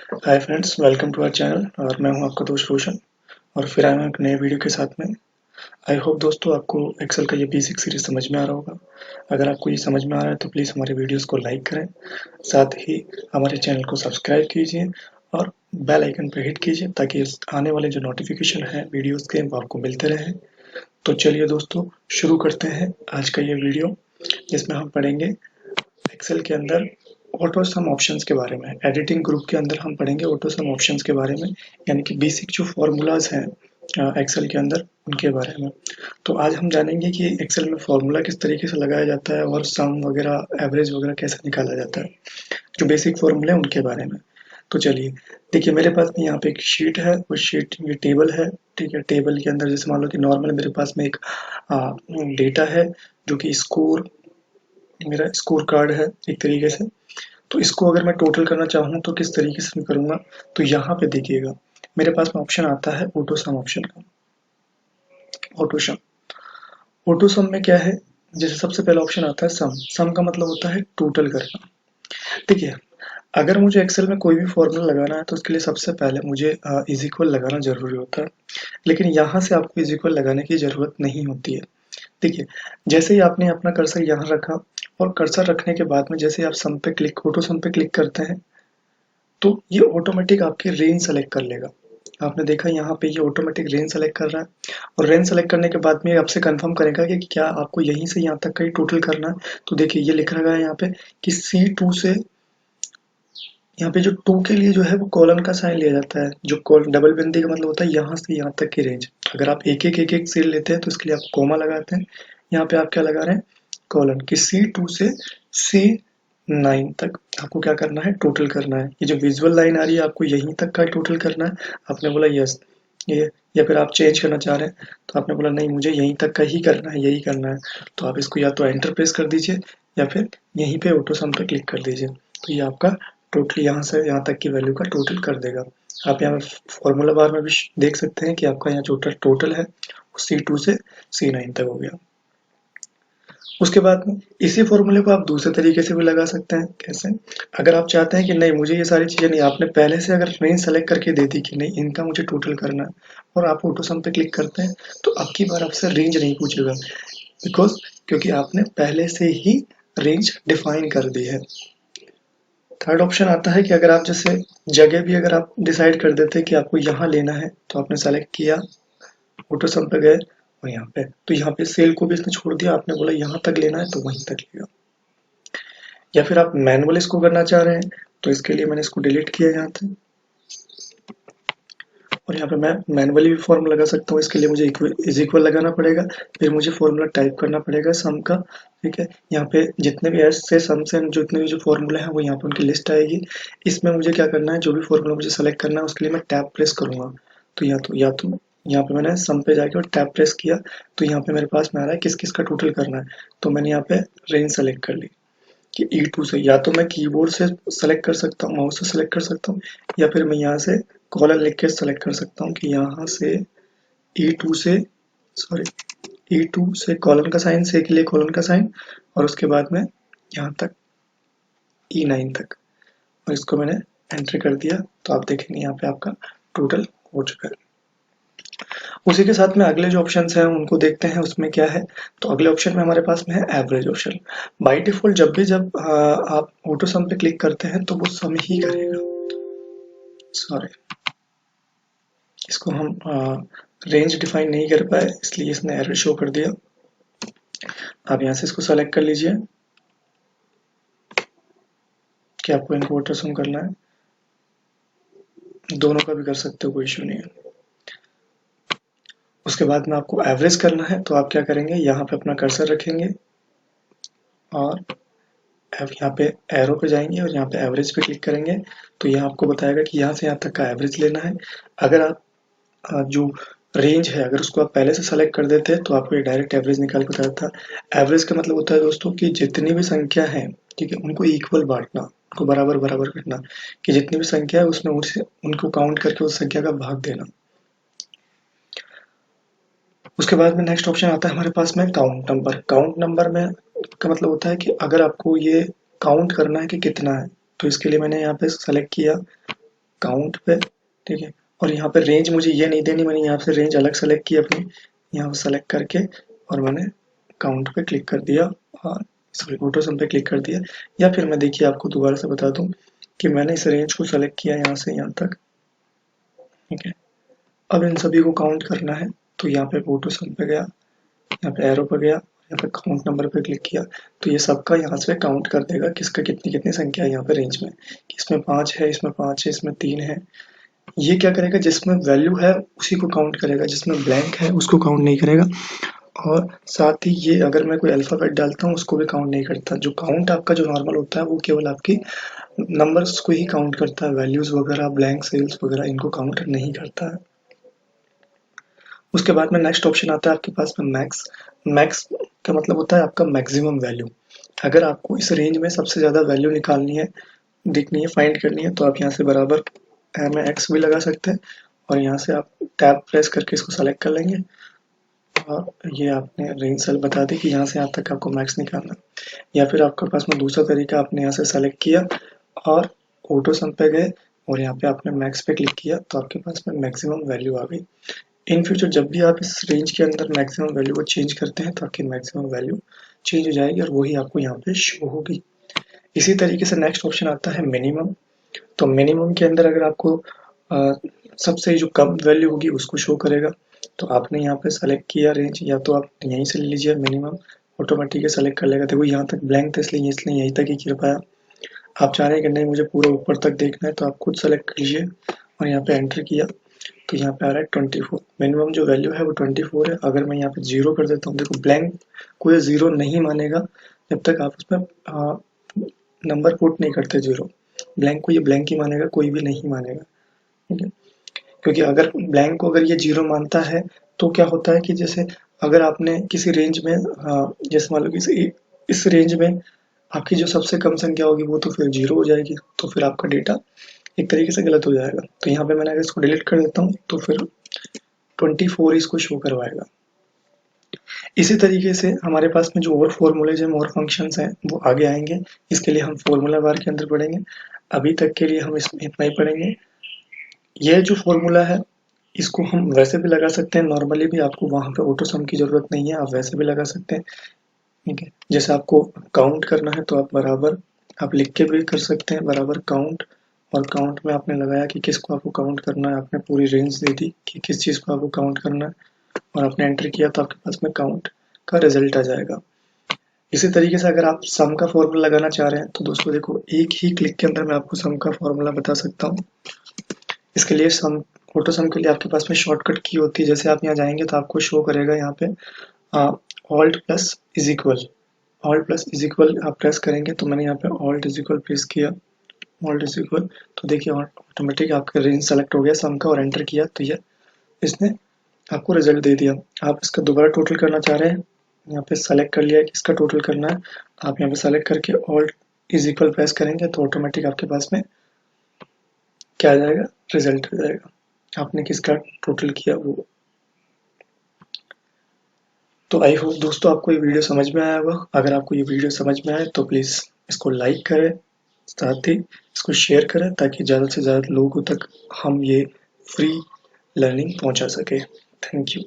Hi friends, welcome to our channel और मैं हूं आपका दोस्त रोशन। और फिर आया हूं एक नए वीडियो के साथ में। आई होप दोस्तों आपको एक्सेल का ये बेसिक सीरीज समझ में आ रहा होगा। अगर आपको ये समझ में आ रहा है तो प्लीज़ हमारे वीडियोस को लाइक करें, साथ ही हमारे चैनल को सब्सक्राइब कीजिए और बेल आइकन पर हिट कीजिए ताकि आने वाले जो नोटिफिकेशन है वीडियोज़ के वो आपको मिलते रहें। तो चलिए दोस्तों, शुरू करते हैं आज का ये वीडियो, जिसमें हम पढ़ेंगे एक्सेल के अंदर ऑटो सम ऑप्शंस के बारे में। एडिटिंग ग्रुप के अंदर हम पढ़ेंगे ऑटो सम ऑप्शंस के बारे में, यानी कि बेसिक जो फॉर्मूलाज हैं एक्सेल के अंदर उनके बारे में। तो आज हम जानेंगे कि एक्सेल में फॉर्मूला किस तरीके से लगाया जाता है और सम वगैरह एवरेज वगैरह कैसे निकाला जाता है, जो बेसिक फॉर्मूले हैं उनके बारे में। तो चलिए, देखिए मेरे पास में यहाँ पे एक शीट है, उस शीट ये टेबल है। ठीक है, टेबल के अंदर जैसे मान लो कि नॉर्मल मेरे पास में एक डेटा है जो कि स्कोर, मेरा स्कोर कार्ड है एक तरीके से। तो इसको अगर मैं टोटल करना चाहूँ तो किस तरीके से मैं करूँगा, तो यहाँ पे देखिएगा मेरे पास में ऑप्शन आता है ऑटो सम ऑप्शन का। ऑटो सम, ऑटो सम में क्या है, जैसे सबसे पहला ऑप्शन आता है सम। सम का मतलब होता है टोटल करना। देखिए, अगर मुझे एक्सेल में कोई भी फॉर्मूला लगाना है तो उसके लिए सबसे पहले मुझे इज इक्वल लगाना जरूरी होता है, लेकिन यहाँ से आपको इज इक्वल लगाने की जरूरत नहीं होती है। देखिए, जैसे ही आपने अपना कर्सर यहाँ रखा और कर्सर रखने के बाद में जैसे आप सम पे क्लिक, ऑटो सम पे क्लिक करते हैं तो ये ऑटोमेटिक आपकी रेंज सेलेक्ट कर लेगा। आपने देखा यहाँ पे ये ऑटोमेटिक रेंज सेलेक्ट कर रहा है, और रेंज सेलेक्ट करने के बाद में ये आपसे कंफर्म करेगा कि क्या आपको यहीं से यहाँ तक का ही टोटल करना है। तो देखिए ये लिख रहा है यहाँ पे कि C2 से, यहाँ पे जो 2 के लिए जो है वो कॉलन का साइन लिया जाता है। जो कॉल डबल बिंदी का मतलब होता है यहाँ से यहाँ तक की रेंज। अगर आप एक एक सेल लेते हैं तो इसके लिए आप कोमा लगाते हैं। यहाँ पे आप क्या लगा रहे हैं, कॉलन, कि C2 से C9 तक आपको क्या करना है, टोटल करना है। ये जो विजुअल लाइन आ रही है आपको यहीं तक का टोटल करना है। आपने बोला यस, ये, या फिर आप चेंज करना चाह रहे हैं तो आपने बोला नहीं मुझे यहीं तक का ही करना है, यही करना है। तो आप इसको या तो एंटर प्रेस कर दीजिए या फिर यहीं पे ऑटो सम पे क्लिक कर दीजिए। तो ये आपका टोटल यहाँ से यहाँ तक की वैल्यू का टोटल कर देगा। आप यहाँ फॉर्मूला बार में भी देख सकते हैं कि आपका यहाँ जो टोटल है वो C2 से C9 तक हो गया। उसके बाद में इसी फॉर्मूले को आप दूसरे तरीके से भी लगा सकते हैं। कैसे, अगर आप चाहते हैं कि नहीं मुझे ये सारी चीज़ें नहीं, आपने पहले से अगर रेंज सेलेक्ट करके दे दी कि नहीं इनका मुझे टोटल करना है, और आप ऑटो सम पे क्लिक करते हैं तो अब की बार आपसे रेंज नहीं पूछेगा, बिकॉज क्योंकि आपने पहले से ही रेंज डिफाइन कर दी है। थर्ड ऑप्शन आता है कि अगर आप जैसे जगह भी अगर आप डिसाइड कर देते हैं कि आपको यहाँ लेना है तो आपने सेलेक्ट किया, ऑटो सम पे गए और यहाँ पे, तो यहाँ पे सेल को भी इसने छोड़ दिया। आपने बोला यहाँ तक लेना है तो वहीं तक लेगा। या फिर आप मैनुअल इसको करना चाह रहे हैं तो इसके लिए मैंने इसको डिलीट किया यहाँ से, और यहाँ पे मैं मैनुअली भी फॉर्मूला लगा सकता हूँ। इसके लिए मुझे इज इक्वल लगाना पड़ेगा, फिर मुझे फॉर्मूला टाइप करना पड़ेगा सम का। ठीक है, यहाँ पे जितने भी एस से सम से जितने भी जो फॉर्मूले हैं वो यहाँ पे उनकी लिस्ट आएगी। इसमें मुझे क्या करना है, जो भी फॉर्मूला मुझे सेलेक्ट करना है उसके लिए मैं टैब प्रेस करूंगा। तो या तो यहाँ पे मैंने सम पे जाके और टैब प्रेस किया तो यहाँ पे मेरे पास में आ रहा है किस किस का टोटल करना है। तो मैंने यहाँ पे रेंज सेलेक्ट कर ली कि E2 से, या तो मैं कीबोर्ड से सेलेक्ट कर सकता हूँ, माउस से सेलेक्ट कर सकता हूँ, या फिर मैं यहाँ से कॉलन लिख के सेलेक्ट कर सकता हूँ कि यहाँ से E2 से, सॉरी, E2 से कॉलन का साइन, से के लिए कॉलन का साइन, और उसके बाद में यहाँ तक E9 तक, और इसको मैंने एंटर कर दिया। तो आप देखेंगे यहाँ पे आपका टोटल हो चुका है। उसी के साथ में अगले जो ऑप्शंस हैं उनको देखते हैं उसमें क्या है। तो अगले ऑप्शन में हमारे पास में है एवरेज ऑप्शन। बाय डिफॉल्ट जब आप ऑटो सम पे क्लिक करते हैं तो वो सम ही करेगा। सॉरी, इसको हम रेंज डिफाइन नहीं कर पाए इसलिए इसने एरर शो कर दिया। आप यहाँ से इसको सेलेक्ट कर लीजिए कि आपको इनको ऑटो सम करना है, दोनों का भी कर सकते हो, कोई इशू नहीं है। उसके बाद में आपको एवरेज करना है तो आप क्या करेंगे, यहाँ पे अपना कर्सर रखेंगे और यहाँ पे एरो पे जाएंगे और यहाँ पे एवरेज पे क्लिक करेंगे। तो यहाँ आपको बताएगा कि यहाँ से यहाँ तक का एवरेज लेना है। अगर आप जो रेंज है अगर उसको आप पहले से सेलेक्ट कर देते हैं तो आपको ये डायरेक्ट एवरेज निकाल के बताता है। एवरेज का मतलब होता है दोस्तों कि जितनी भी संख्या है, ठीक है, उनको इक्वल बांटना, उनको बराबर बराबर करना, कि जितनी भी संख्या है उसमें उनको काउंट करके उस संख्या का भाग देना। उसके बाद में नेक्स्ट ऑप्शन आता है हमारे पास में काउंट नंबर। काउंट नंबर में का मतलब होता है कि अगर आपको ये काउंट करना है कि कितना है, तो इसके लिए मैंने यहाँ पे सेलेक्ट किया काउंट पे, ठीक है। और यहाँ पे रेंज मुझे ये नहीं देनी, मैंने यहाँ से रेंज अलग सेलेक्ट की अपनी, यहाँ पे सेलेक्ट करके और मैंने काउंट पे क्लिक कर दिया और सॉरी ऑटो सम पे क्लिक कर दिया। या फिर मैं देखिए आपको दोबारा से बता दूं कि मैंने इस रेंज को सेलेक्ट किया यहाँ से यहाँ तक, ठीक है। अब इन सभी को काउंट करना है तो यहाँ पे ऑटो सम पे गया, यहाँ पे एरो पे गया, यहाँ पे काउंट नंबर पे क्लिक किया, तो ये सबका यहाँ से काउंट कर देगा किसका कितनी कितनी संख्या है यहाँ पे रेंज में, कि इसमें 5 है, इसमें 5 है, इसमें 3 है। ये क्या करेगा, जिसमें वैल्यू है उसी को काउंट करेगा, जिसमें ब्लैंक है उसको काउंट नहीं करेगा। और साथ ही ये अगर मैं कोई अल्फ़ाबेट डालता हूँ उसको भी काउंट नहीं करता। जो काउंट आपका जो नॉर्मल होता है वो केवल आपकी नंबर्स को ही काउंट करता है, वैल्यूज़ वगैरह, ब्लैंक सेल्स वगैरह इनको काउंट नहीं करता है। उसके बाद में नेक्स्ट ऑप्शन आता है आपके पास में मैक्स। मैक्स का मतलब होता है आपका मैक्सिमम वैल्यू। अगर आपको इस रेंज में सबसे ज़्यादा वैल्यू निकालनी है, देखनी है, फाइंड करनी है, तो आप यहाँ से बराबर MX भी लगा सकते हैं और यहाँ से आप टैब प्रेस करके इसको सेलेक्ट कर लेंगे और ये आपने रेंज सेल बता दी कि यहाँ से यहाँ तक आपको मैक्स निकालना। या फिर आपके पास में दूसरा तरीका, आपने यहाँ से सेलेक्ट किया और ऑटो सम पे गए और यहाँ पे आपने मैक्स पे क्लिक किया तो आपके पास में मैक्सिमम वैल्यू आ गई। इन फ्यूचर जब भी आप इस रेंज के अंदर मैक्सिमम वैल्यू को चेंज करते हैं तो आपकी मैक्सिमम वैल्यू चेंज हो जाएगी और वही आपको यहाँ पे शो होगी। इसी तरीके से नेक्स्ट ऑप्शन आता है मिनिमम। तो मिनिमम के अंदर अगर आपको सबसे जो कम वैल्यू होगी उसको शो करेगा, तो आपने यहाँ पे सेलेक्ट किया रेंज, या तो आप यहीं से ले लीजिए मिनिमम, ऑटोमेटिक सेलेक्ट कर लेगा। देखो यहाँ तक ब्लैंक था इसलिए यहीं तक ही कर पाया। आप चाह रहे हैं कि नहीं मुझे पूरा ऊपर तक देखना है तो आप खुद सेलेक्ट कर लीजिए और यहाँ पे एंटर किया तो यहाँ पे आ रहा है 24। मिनिमम जो वैल्यू है वो 24 है। अगर मैं यहाँ पे 0 कर देता हूँ, देखो ब्लैंक को ये 0 नहीं मानेगा जब तक आप उसमें नंबर पुट नहीं करते 0। ब्लैंक को ये ब्लैंक ही मानेगा, कोई भी नहीं मानेगा, ठीक है। क्योंकि अगर ब्लैंक को अगर ये 0 मानता है तो क्या होता है कि जैसे अगर आपने किसी रेंज में जैसे मान लो कि इस रेंज में आपकी जो सबसे कम संख्या होगी वो तो फिर 0 हो जाएगी, तो फिर आपका डेटा एक तरीके से गलत हो जाएगा। तो यहाँ पे मैंने अगर इसको डिलीट कर देता हूँ तो फिर 24 इसको शो करवाएगा। इसी तरीके से हमारे पास में जो और फॉर्मूलेज हैं और फंक्शंस हैं वो आगे आएंगे, इसके लिए हम फॉर्मूला बार के अंदर पढ़ेंगे। अभी तक के लिए हम इसमें इतना ही पढ़ेंगे। ये जो फॉर्मूला है इसको हम वैसे भी लगा सकते हैं, नॉर्मली भी आपको वहाँ पे ऑटो सम की ज़रूरत नहीं है, आप वैसे भी लगा सकते हैं, ठीक है। जैसे आपको काउंट करना है तो आप बराबर आप लिख के भी कर सकते हैं, बराबर काउंट, और काउंट में आपने लगाया कि किसको आपको काउंट करना है, आपने पूरी रेंज दे दी कि किस चीज़ को आपको काउंट करना है और आपने एंटर किया तो आपके पास में काउंट का रिजल्ट आ जाएगा। इसी तरीके से अगर आप सम का फॉर्मूला लगाना चाह रहे हैं तो दोस्तों देखो एक ही क्लिक के अंदर मैं आपको सम का फॉर्मूला बता सकता हूँ। इसके लिए सम ऑटो सम के लिए आपके पास में शॉर्टकट की होती है। जैसे आप यहाँ जाएंगे तो आपको शो करेगा यहाँ पे alt plus is equal, alt plus is equal आप प्रेस करेंगे तो मैंने यहाँ पे ऑल्ट इज इक्वल प्रेस किया, ऑल्ट इज इक्वल, तो देखिए ऑटोमेटिक आपका रेंज सेलेक्ट हो गया सम का और एंटर किया तो ये इसने आपको रिजल्ट दे दिया। आप इसका दोबारा टोटल करना चाह रहे हैं, यहाँ पे सेलेक्ट कर लिया है किसका टोटल करना है, आप यहाँ पे सेलेक्ट करके ऑल्ट इज इक्वल प्रेस करेंगे तो ऑटोमेटिक आपके पास में क्या आ जाएगा, रिजल्ट आ जाएगा आपने किसका टोटल किया वो। तो आई होप दोस्तों आपको ये वीडियो समझ में आया होगा। अगर आपको ये वीडियो समझ में आए तो प्लीज़ इसको लाइक करें, साथ ही इसको शेयर करें ताकि ज़्यादा से ज़्यादा लोगों तक हम ये फ्री लर्निंग पहुंचा सके। Thank you.